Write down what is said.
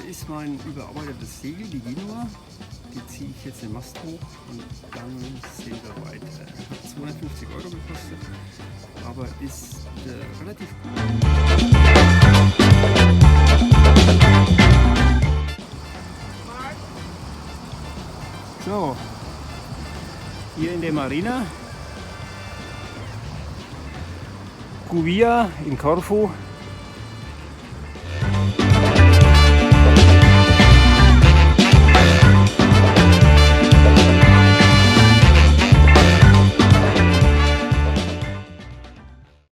hier ist mein überarbeitetes Segel, die Genua. Die ziehe ich jetzt den Mast hoch und dann sehen wir weiter. Hat 250 € gekostet, aber ist relativ gut. So, hier in der Marina, Guvia in Korfu.